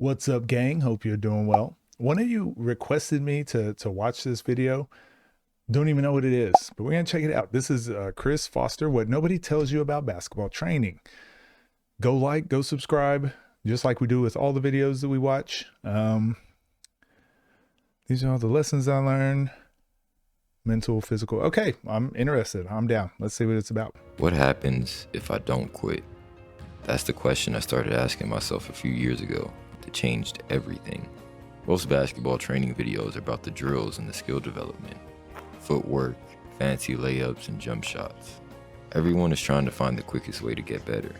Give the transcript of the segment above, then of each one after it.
What's up, gang? Hope you're doing well. One of you requested me to watch this video. Don't even know what it is, but we're gonna check it out. This is Chris Foster, what nobody tells you about basketball training. Go like, go subscribe, just like we do with all the videos that we watch. These are all the lessons I learned. Mental, physical. Okay, I'm interested. I'm down. Let's see what it's about. What happens if I don't quit? That's the question I started asking myself a few years ago. That changed everything. Most basketball training videos are about the drills and the skill development, footwork, fancy layups, and jump shots. Everyone is trying to find the quickest way to get better.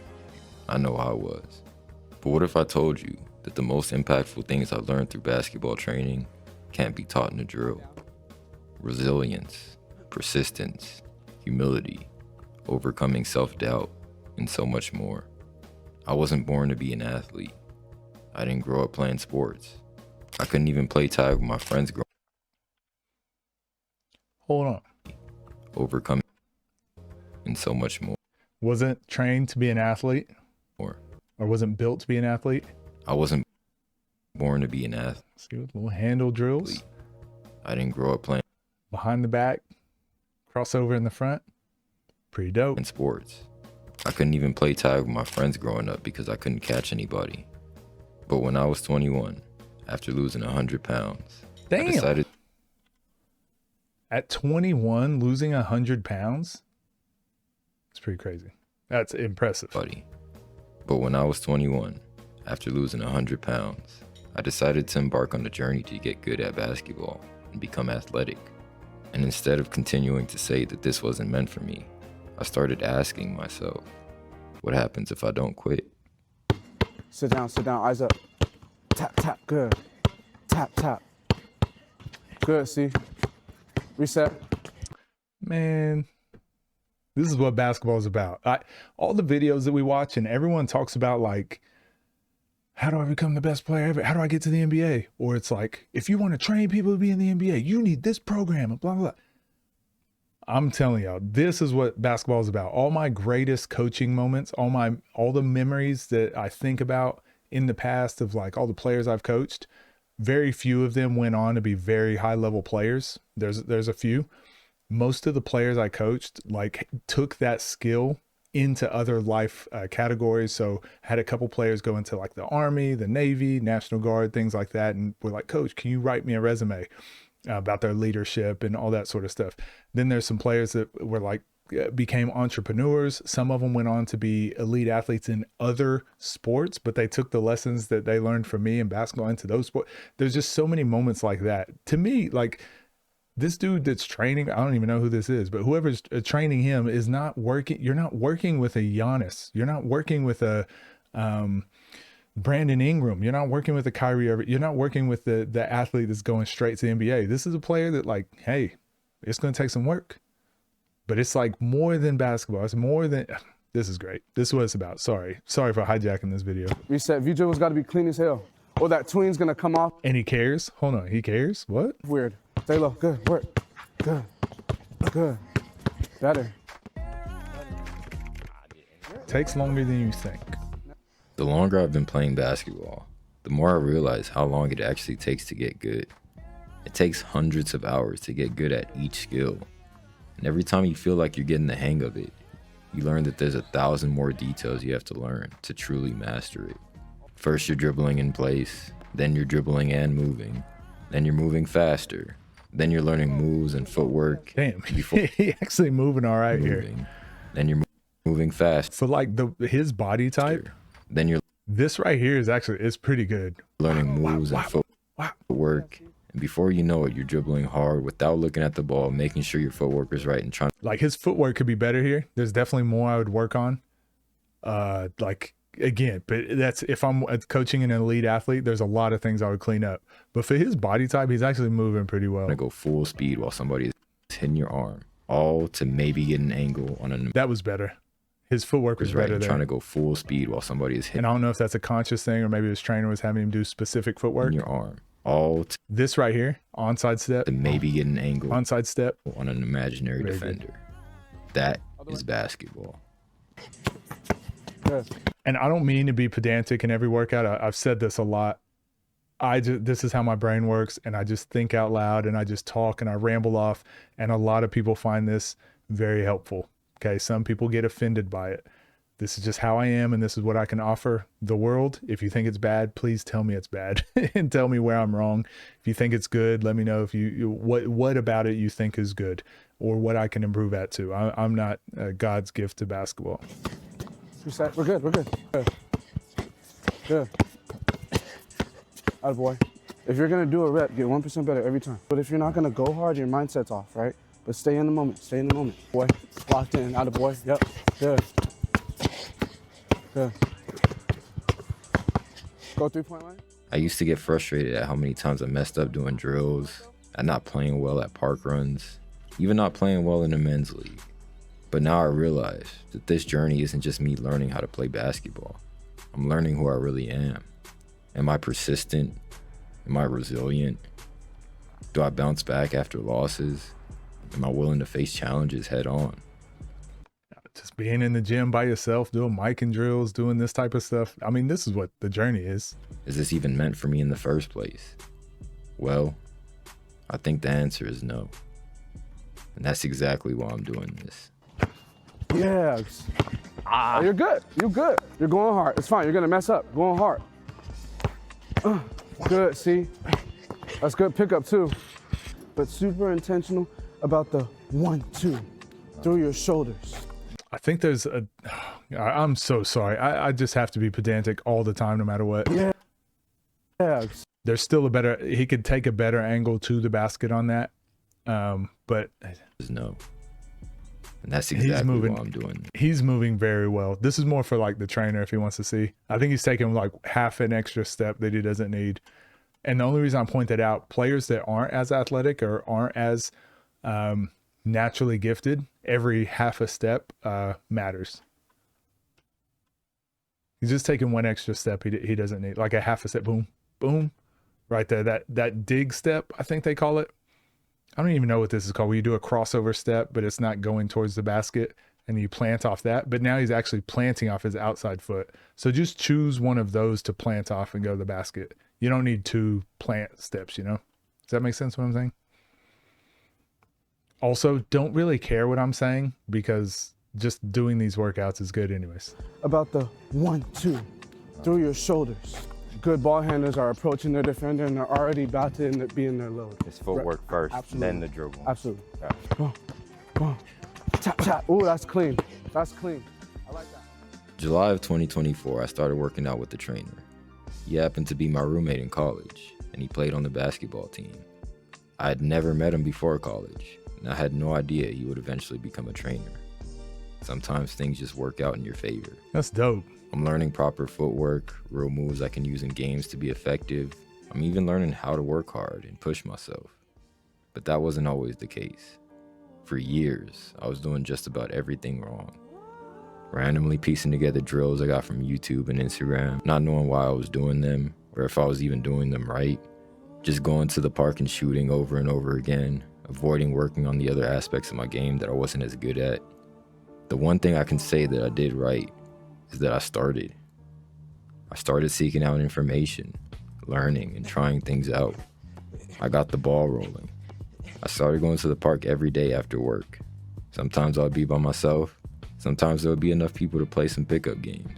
I know I was. But what if I told you that the most impactful things I learned through basketball training can't be taught in a drill? Resilience, persistence, humility, overcoming self-doubt, and so much more. I wasn't born to be an athlete. I didn't grow up playing sports. I couldn't even play tag with my friends growing up. Hold on. Overcoming and so much more. Wasn't trained to be an athlete? Or wasn't built to be an athlete? I wasn't born to be an athlete. See what little handle drills. I didn't grow up playing behind the back, crossover in the front. Pretty dope. in sports. I couldn't even play tag with my friends growing up because I couldn't catch anybody. But when I was 21, after losing 100 pounds, Damn. I decided At 21, losing 100 pounds? It's pretty crazy. That's impressive. But when I was 21, after losing 100 pounds, I decided to embark on the journey to get good at basketball and become athletic. And instead of continuing to say that this wasn't meant for me, I started asking myself, what happens if I don't quit? Sit down, eyes up. Tap, tap, good. Tap, tap. Good, see? Reset. Man, this is what basketball is about. All the videos that we watch and everyone talks about, like, how do I become the best player ever? How do I get to the NBA? Or it's like, if you want to train people to be in the NBA, you need this program and blah, blah, blah. I'm telling y'all, this is what basketball is about. All my greatest coaching moments, all the memories that I think about in the past of like all the players I've coached, very few of them went on to be very high level players. There's a few. Most of the players I coached like took that skill into other life categories. So had a couple players go into like the Army, the Navy, National Guard, things like that. And we're like, Coach, can you write me a resume about their leadership and all that sort of stuff? Then there's some players that were like, became entrepreneurs. Some of them went on to be elite athletes in other sports, but they took the lessons that they learned from me in basketball into those sports. There's just so many moments like that. To me, like, this dude that's training, I don't even know who this is, but whoever's training him is not working. You're not working with a Giannis. You're not working with a Brandon Ingram. You're not working with a Kyrie Irving. You're not working with the athlete that's going straight to the NBA. This is a player that, like, hey, it's going to take some work, but it's like more than basketball. It's more than, this is great. This is what it's about. Sorry for hijacking this video. Reset. View dribbles got to be clean as hell. Or that tween's going to come off. And he cares. Hold on. He cares. What? Weird. Stay low. Good. Work. Good. Good. Better. Takes longer than you think. The longer I've been playing basketball, the more I realize how long it actually takes to get good. It takes hundreds of hours to get good at each skill. And every time you feel like you're getting the hang of it, you learn that there's 1,000 more details you have to learn to truly master it. First you're dribbling in place, then you're dribbling and moving, then you're moving faster, then you're learning moves and footwork. Damn, he actually moving all right here. Then you're moving fast. For like his body type, then you're this right here is pretty good. Learning moves and footwork. And before you know it, you're dribbling hard without looking at the ball, making sure your footwork is right and trying. Like, his footwork could be better here. There's definitely more I would work on. Like, again, but that's, if I'm coaching an elite athlete, there's a lot of things I would clean up. But for his body type, he's actually moving pretty well. To go full speed while somebody is hitting your arm, all to maybe get an angle on a. That was better. His footwork was better there. Trying to go full speed while somebody is hitting. And I don't know if that's a conscious thing or maybe his trainer was having him do specific footwork. In your arm, all. This right here, onside step. To maybe get an angle. Onside step on an imaginary Very defender. Good. That is basketball. Good. And I don't mean to be pedantic in every workout. I've said this a lot this is how my brain works, and I just think out loud and I just talk and I ramble off, and a lot of people find this very helpful. Okay, some people get offended by it. This is just how I am, and this is what I can offer the world. If you think it's bad, please tell me it's bad and tell me where I'm wrong. If you think it's good, let me know if what about it you think is good, or what I can improve at too. I'm not God's gift to basketball. Reset. We're good. We're good. Good. Good. Attaboy. If you're gonna do a rep, get 1% better every time. But if you're not gonna go hard, your mindset's off, right? But stay in the moment. Stay in the moment. Boy, locked in. Attaboy. Yep. Good. Good. Go 3-point line. I used to get frustrated at how many times I messed up doing drills, at not playing well at park runs, even not playing well in the men's league. But now I realize that this journey isn't just me learning how to play basketball. I'm learning who I really am. Am I persistent? Am I resilient? Do I bounce back after losses? Am I willing to face challenges head on? Just being in the gym by yourself, doing mic and drills, doing this type of stuff. I mean, this is what the journey is. Is this even meant for me in the first place? Well, I think the answer is no. And that's exactly why I'm doing this. Yeah. You're good. You're good. You're going hard. It's fine. You're gonna mess up. Going hard. Good. See, that's good pickup too. But super intentional about the 1-2 through your shoulders. I think there's a. I'm so sorry. I just have to be pedantic all the time, no matter what. Yeah. Yeah. There's still a better. He could take a better angle to the basket on that. But No. And that's exactly why I'm doing it. He's moving very well. This is more for like the trainer if he wants to see. I think he's taking like half an extra step that he doesn't need. And the only reason I point that out, players that aren't as athletic or aren't as naturally gifted, every half a step matters. He's just taking one extra step he doesn't need, like a half a step, boom, boom, right there. That dig step, I think they call it. I don't even know what this is called, where you do a crossover step, but it's not going towards the basket and you plant off that. But now he's actually planting off his outside foot. So just choose one of those to plant off and go to the basket. You don't need two plant steps, you know? Does that make sense what I'm saying? Also, don't really care what I'm saying because just doing these workouts is good anyways. About the 1-2 through your shoulders. Good ball handlers are approaching their defender and they're already about to be in their load. It's footwork first, Absolutely. then the dribble. Absolutely. Yeah. Boom, boom. Tap, tap. Ooh, that's clean. That's clean. I like that. July of 2024, I started working out with the trainer. He happened to be my roommate in college, and he played on the basketball team. I had never met him before college, and I had no idea he would eventually become a trainer. Sometimes things just work out in your favor. That's dope. I'm learning proper footwork, real moves I can use in games to be effective. I'm even learning how to work hard and push myself. But that wasn't always the case. For years, I was doing just about everything wrong. Randomly piecing together drills I got from YouTube and Instagram, not knowing why I was doing them or if I was even doing them right. Just going to the park and shooting over and over again, avoiding working on the other aspects of my game that I wasn't as good at. The one thing I can say that I did right is that I started seeking out information, learning, and trying things out. I got the ball rolling. I started going to the park every day after work. Sometimes I'd be by myself. Sometimes there would be enough people to play some pickup games.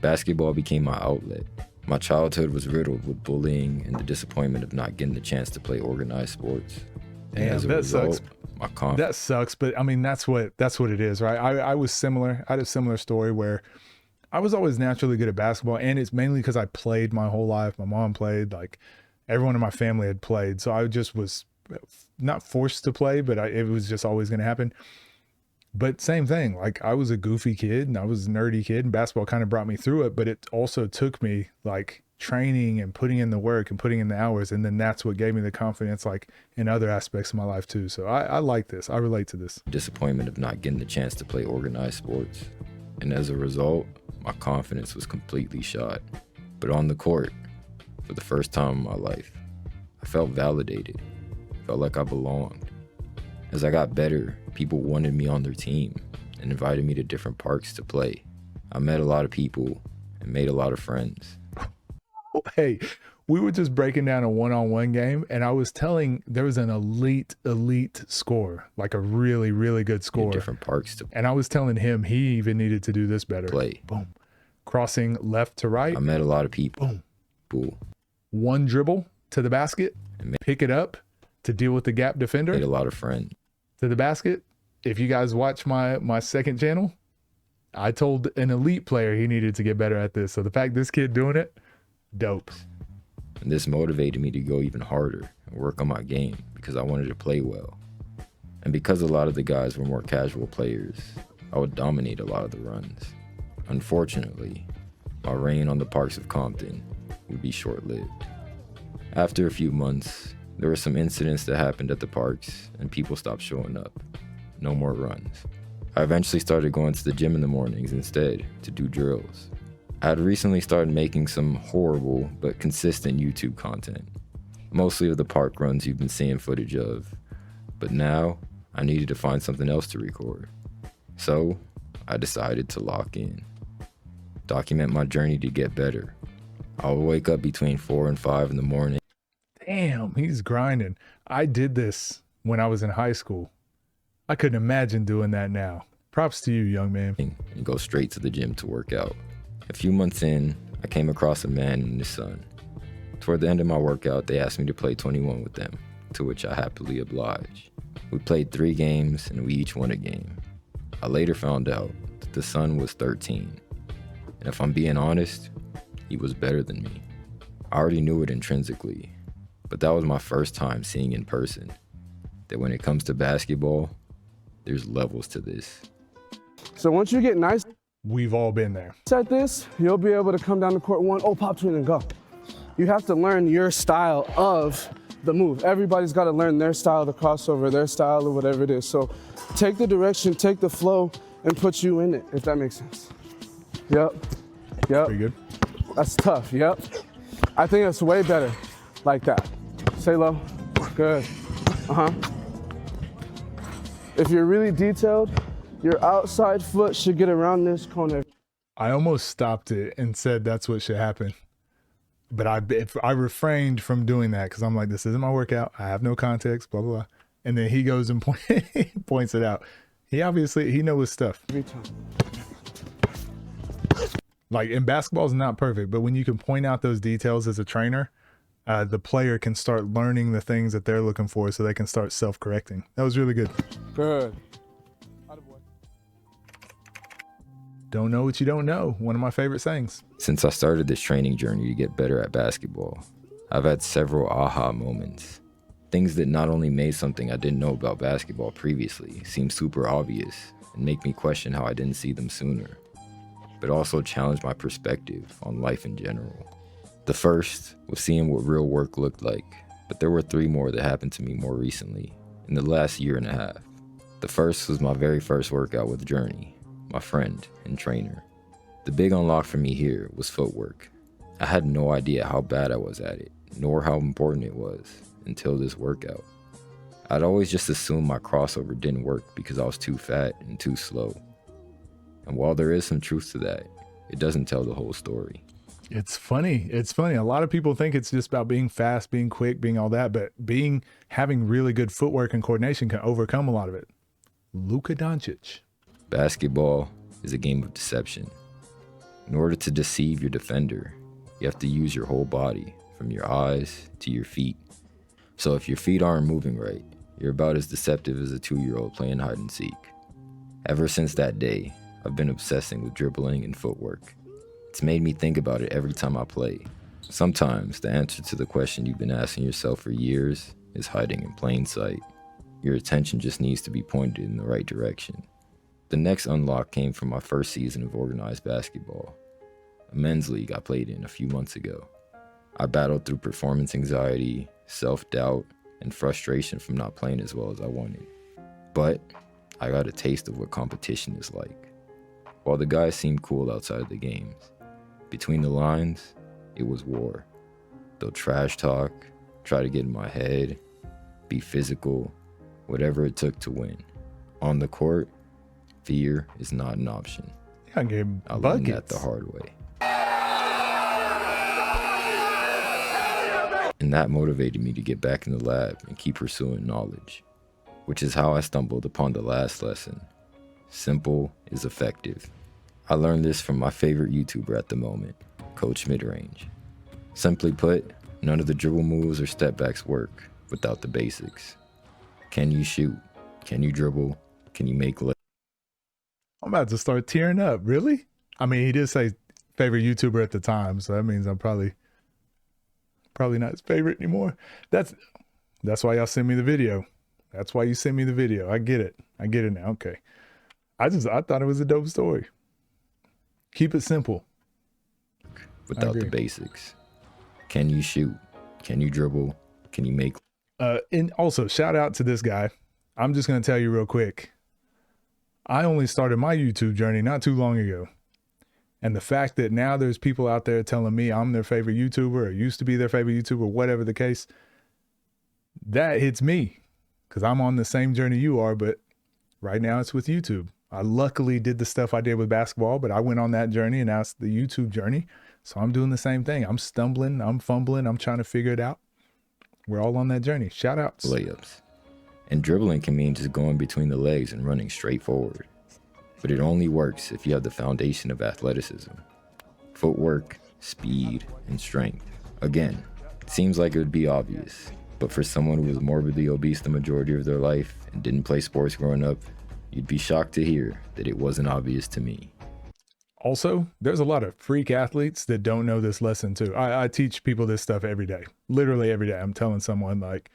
Basketball became my outlet. My childhood was riddled with bullying and the disappointment of not getting the chance to play organized sports. And Damn, as a that result, sucks. my confidence. That sucks, but I mean that's what it is, right? I was similar. I had a similar story where I was always naturally good at basketball, and it's mainly because I played my whole life. My mom played, like everyone in my family had played, so I just was not forced to play, but it was just always going to happen. But same thing, like I was a goofy kid and I was a nerdy kid, and basketball kind of brought me through it, but it also took me like training and putting in the work and putting in the hours, and then that's what gave me the confidence like in other aspects of my life too. So I like this. I relate to this. Disappointment of not getting the chance to play organized sports. And as a result, my confidence was completely shot. But on the court, for the first time in my life, I felt validated. Felt like I belonged. As I got better, people wanted me on their team and invited me to different parks to play. I met a lot of people and made a lot of friends. Hey, we were just breaking down a one-on-one game, and I was telling there was an elite score, like a really, really good score. Different parks to And I was telling him he even needed to do this better. play. Boom. Crossing left to right. I met a lot of people. Boom. Cool. One dribble to the basket, pick it up to deal with the gap defender. Made a lot of friends. To the basket. If you guys watch my second channel, I told an elite player he needed to get better at this. So the fact this kid doing it, dope. And this motivated me to go even harder and work on my game because I wanted to play well. And because a lot of the guys were more casual players, I would dominate a lot of the runs. Unfortunately, my reign on the parks of Compton would be short-lived. After a few months, there were some incidents that happened at the parks and people stopped showing up. No more runs. I eventually started going to the gym in the mornings instead to do drills. I had recently started making some horrible but consistent YouTube content, mostly of the park runs you've been seeing footage of, but now I needed to find something else to record. So I decided to lock in, document my journey to get better. I would wake up between 4 and 5 in the morning. Damn, he's grinding. I did this when I was in high school. I couldn't imagine doing that now. Props to you, young man. And go straight to the gym to work out. A few months in, I came across a man and his son. Toward the end of my workout, they asked me to play 21 with them, to which I happily obliged. We played 3 games and we each won a game. I later found out that the son was 13. And if I'm being honest, he was better than me. I already knew it intrinsically, but that was my first time seeing in person that when it comes to basketball, there's levels to this. So once you get nice We've all been there. at this, you'll be able to come down to court 1, pop twin and go. You have to learn your style of the move. Everybody's got to learn their style, the crossover, their style or whatever it is. So take the direction, take the flow, and put you in it, if that makes sense. Yep. Pretty good. That's tough, yep. I think it's way better like that. Stay low, good. If you're really detailed, your outside foot should get around this corner. I almost stopped it and said that's what should happen. But I refrained from doing that because I'm like, this isn't my workout. I have no context, blah, blah, blah. And then he goes and points it out. He knows his stuff. Every time. Like, and basketball is not perfect, but when you can point out those details as a trainer, the player can start learning the things that they're looking for so they can start self-correcting. That was really good. Good. Don't know what you don't know. One of my favorite sayings. Since I started this training journey to get better at basketball, I've had several aha moments. Things that not only made something I didn't know about basketball previously seem super obvious and make me question how I didn't see them sooner, but also challenge my perspective on life in general. The first was seeing what real work looked like, but there were 3 more that happened to me more recently, in the last year and a half. The first was my very first workout with Journey, my friend and trainer. The big unlock for me here was footwork. I had no idea how bad I was at it, nor how important it was, until this workout. I'd always just assumed my crossover didn't work because I was too fat and too slow. And while there is some truth to that, it doesn't tell the whole story. It's funny. A lot of people think it's just about being fast, being quick, being all that, but having really good footwork and coordination can overcome a lot of it. Luka Doncic. Basketball is a game of deception. In order to deceive your defender, you have to use your whole body, from your eyes to your feet. So if your feet aren't moving right, you're about as deceptive as a 2-year-old playing hide and seek. Ever since that day, I've been obsessing with dribbling and footwork. It's made me think about it every time I play. Sometimes the answer to the question you've been asking yourself for years is hiding in plain sight. Your attention just needs to be pointed in the right direction. The next unlock came from my first season of organized basketball, a men's league I played in a few months ago. I battled through performance anxiety, self-doubt, and frustration from not playing as well as I wanted. But I got a taste of what competition is like. While the guys seemed cool outside of the games, between the lines, it was war. They'll trash talk, try to get in my head, be physical, whatever it took to win. On the court, fear is not an option. I gave I learned that the hard way. And that motivated me to get back in the lab and keep pursuing knowledge, which is how I stumbled upon the last lesson. Simple is effective. I learned this from my favorite YouTuber at the moment, Coach Midrange. Simply put, none of the dribble moves or step backs work without the basics. Can you shoot? Can you dribble? Can you make layups? I'm about to start tearing up. Really? I mean, he did say favorite YouTuber at the time, so that means I'm probably not his favorite anymore. That's why y'all send me the video. That's why you send me the video. I get it now. Okay. I thought it was a dope story. Keep it simple. Without the basics. Can you shoot? Can you dribble? Can you make? And also shout out to this guy. I'm just going to tell you real quick. I only started my YouTube journey not too long ago. And the fact that now there's people out there telling me I'm their favorite YouTuber or used to be their favorite YouTuber, whatever the case, that hits me because I'm on the same journey you are, but right now it's with YouTube. I luckily did the stuff I did with basketball, but I went on that journey and now it's the YouTube journey. So I'm doing the same thing. I'm stumbling, I'm fumbling, I'm trying to figure it out. We're all on that journey. Shout outs. Layups. And dribbling can mean just going between the legs and running straight forward. But it only works if you have the foundation of athleticism. Footwork, speed, and strength. Again, it seems like it would be obvious, but for someone who was morbidly obese the majority of their life and didn't play sports growing up, you'd be shocked to hear that it wasn't obvious to me. Also, there's a lot of freak athletes that don't know this lesson too. I teach people this stuff every day, literally every day. I'm telling someone like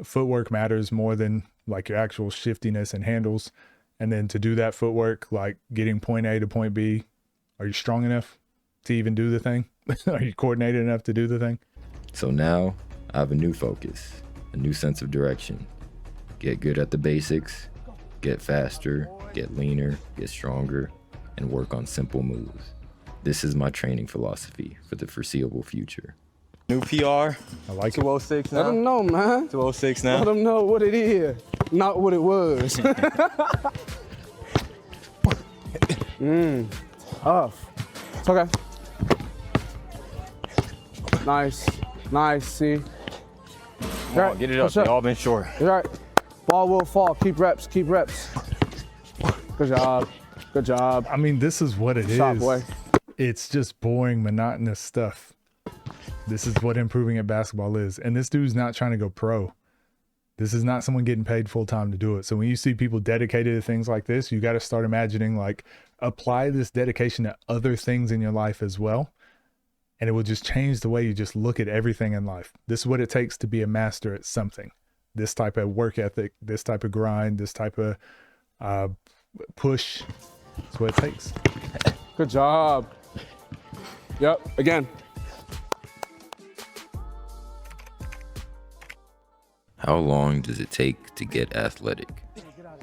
footwork matters more than like your actual shiftiness and handles. And then to do that footwork, like getting point A to point B, are you strong enough to even do the thing? Are you coordinated enough to do the thing? So now I have a new focus, a new sense of direction. Get good at the basics, get faster, get leaner, get stronger, and work on simple moves. This is my training philosophy for the foreseeable future. New PR. I like it. 206 now. Let them know, man. 206 now. Let them know what it is, not what it was. Tough. It's okay. Nice. Nice, see? Come on, get it up. They all been short. You're right. Ball will fall. Keep reps. Keep reps. Good job. Good job. I mean, this is what it is. Shot, boy. It's just boring, monotonous stuff. This is what improving at basketball is. And this dude's not trying to go pro. This is not someone getting paid full time to do it. So when you see people dedicated to things like this, you got to start imagining like apply this dedication to other things in your life as well. And it will just change the way you just look at everything in life. This is what it takes to be a master at something. This type of work ethic, this type of grind, this type of push. That's what it takes. Good job. Yep, again. How long does it take to get athletic?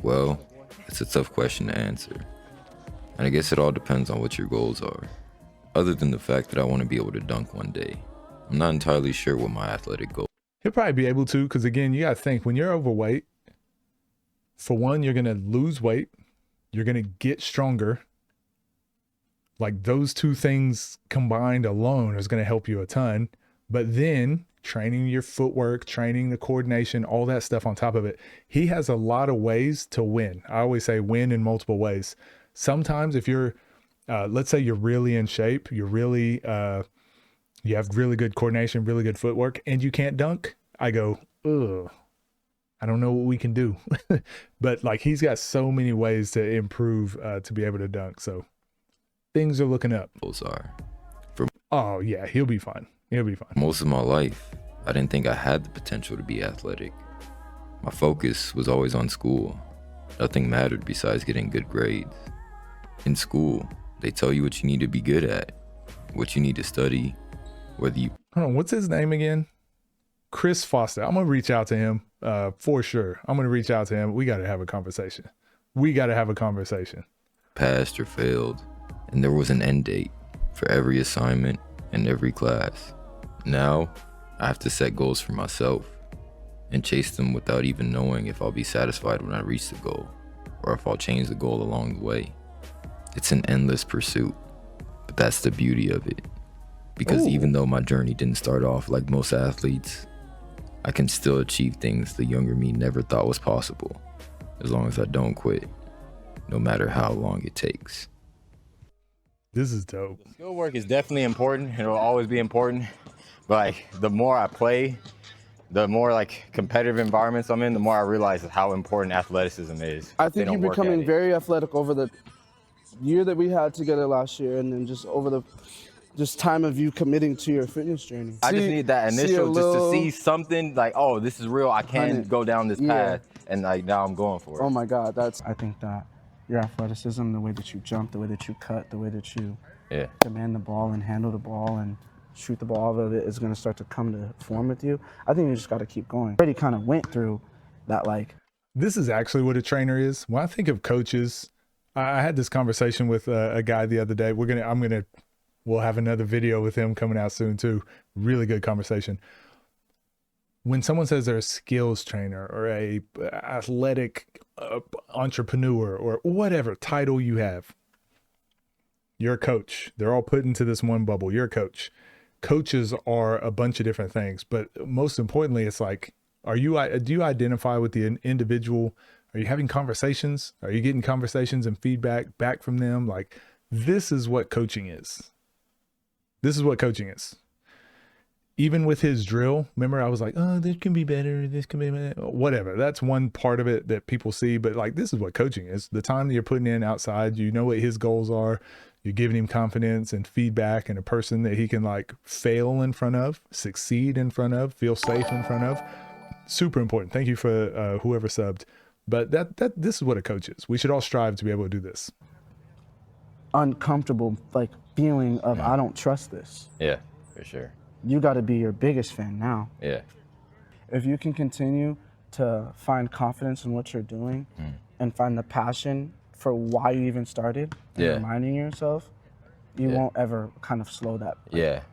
Well, it's a tough question to answer. And I guess it all depends on what your goals are. Other than the fact that I want to be able to dunk one day, I'm not entirely sure what my athletic goal. He'll probably be able to, because again, you got to think when you're overweight, for one, you're going to lose weight. You're going to get stronger. Like those two things combined alone is going to help you a ton. But then training your footwork, training the coordination, all that stuff on top of it. He has a lot of ways to win. I always say win in multiple ways. Sometimes if you're, let's say you're really in shape, you're really, you have really good coordination, really good footwork, and you can't dunk, I go, ugh, I don't know what we can do. But like he's got so many ways to improve to be able to dunk. So things are looking up. Goals are. Oh yeah, he'll be fine. He'll be fine. Most of my life, I didn't think I had the potential to be athletic. My focus was always on school. Nothing mattered besides getting good grades. In school, they tell you what you need to be good at, what you need to study, whether you... Hold on, what's his name again? Chris Foster. I'm going to reach out to him for sure. I'm going to reach out to him. We got to have a conversation. Passed or failed, and there was an end date for every assignment and every class. Now, I have to set goals for myself and chase them without even knowing if I'll be satisfied when I reach the goal or if I'll change the goal along the way. It's an endless pursuit, but that's the beauty of it. Because Ooh. even though my journey didn't start off like most athletes, I can still achieve things the younger me never thought was possible, as long as I don't quit, no matter how long it takes. This is dope. Skill work is definitely important. It'll always be important. But like the more I play, the more like competitive environments I'm in, the more I realize how important athleticism is. I They think don't you're work at becoming it. very athletic over the year that we had together last year, and then just over the time of you committing to your fitness journey. I just need that initial, just to see something like, oh, this is real. I can 100. go down this Yeah. path, and like now I'm going for it. Oh my God, I think that your athleticism, the way that you jump, the way that you cut, the way that you Yeah. command the ball and handle the ball and shoot the ball out of it is going to start to come to form with you. I think you just got to keep going. Already kind of went through that, like. This is actually what a trainer is. When I think of coaches, I had this conversation with a guy the other day. We'll have another video with him coming out soon too. Really good conversation. When someone says they're a skills trainer or a athletic entrepreneur or whatever title you have, you're a coach. They're all put into this one bubble. You're a coach. Coaches are a bunch of different things, but most importantly, it's like, do you identify with the individual? Are you having conversations? Are you getting conversations and feedback back from them? Like, this is what coaching is. This is what coaching is. Even with his drill, remember I was like, oh, this can be better. This can be better. Whatever. That's one part of it that people see, but like, this is what coaching is. The time that you're putting in outside, you know what his goals are. You're giving him confidence and feedback and a person that he can like fail in front of, succeed in front of, feel safe in front of. Super important. Thank you for whoever subbed. But this is what a coach is. We should all strive to be able to do this. Uncomfortable, like, feeling of, I don't trust this. Yeah, for sure. You got to be your biggest fan now. Yeah. If you can continue to find confidence in what you're doing and find the passion for why you even started, and reminding yourself, you won't ever kind of slow that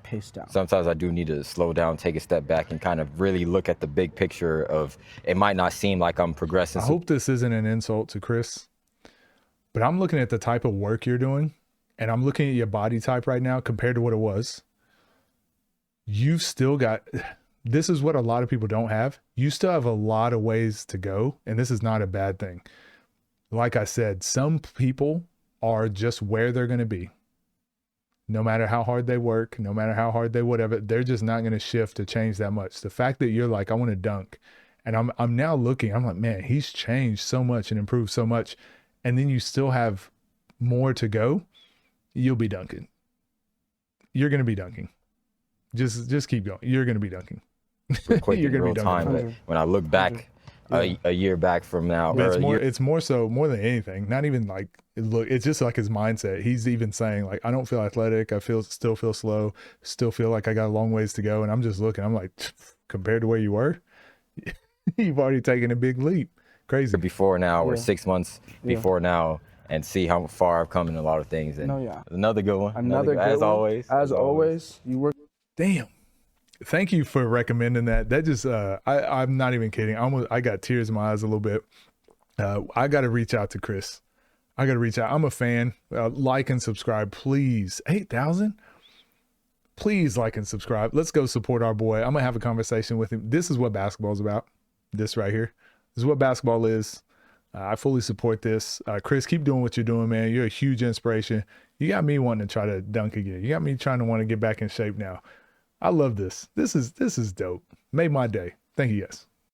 pace down. Sometimes I do need to slow down, take a step back, and kind of really look at the big picture of, it might not seem like I'm progressing. I hope this isn't an insult to Chris, but I'm looking at the type of work you're doing, and I'm looking at your body type right now compared to what it was. You've still got, this is what a lot of people don't have. You still have a lot of ways to go, and this is not a bad thing. Like I said, some people are just where they're going to be. No matter how hard they work, no matter how hard they whatever, they're just not going to shift to change that much. The fact that you're like, I want to dunk, and I'm now looking, I'm like, man, he's changed so much and improved so much, and then you still have more to go. You'll be dunking. You're going to be dunking. Just keep going. You're going to be dunking. Quick You're in going to real be time. dunking. But when I look back a year back from now, But or it's more than anything. Not even like it's just like his mindset. He's even saying like, I don't feel athletic. I still feel slow. Still feel like I got a long ways to go. And I'm just looking. I'm like, compared to where you were, you've already taken a big leap. Crazy. before now, or 6 months before now, and see how far I've come in a lot of things. And another good one. Another good as one. always. As always, you work. Damn. Thank you for recommending that. That just, I'm not even kidding. I got tears in my eyes a little bit. I got to reach out to Chris. I got to reach out. I'm a fan. Like and subscribe, please. 8,000? Please like and subscribe. Let's go support our boy. I'm going to have a conversation with him. This is what basketball is about. This right here. This is what basketball is. I fully support this. Chris, keep doing what you're doing, man. You're a huge inspiration. You got me wanting to try to dunk again. You got me trying to want to get back in shape now. I love this. This is dope. Made my day. Thank you guys.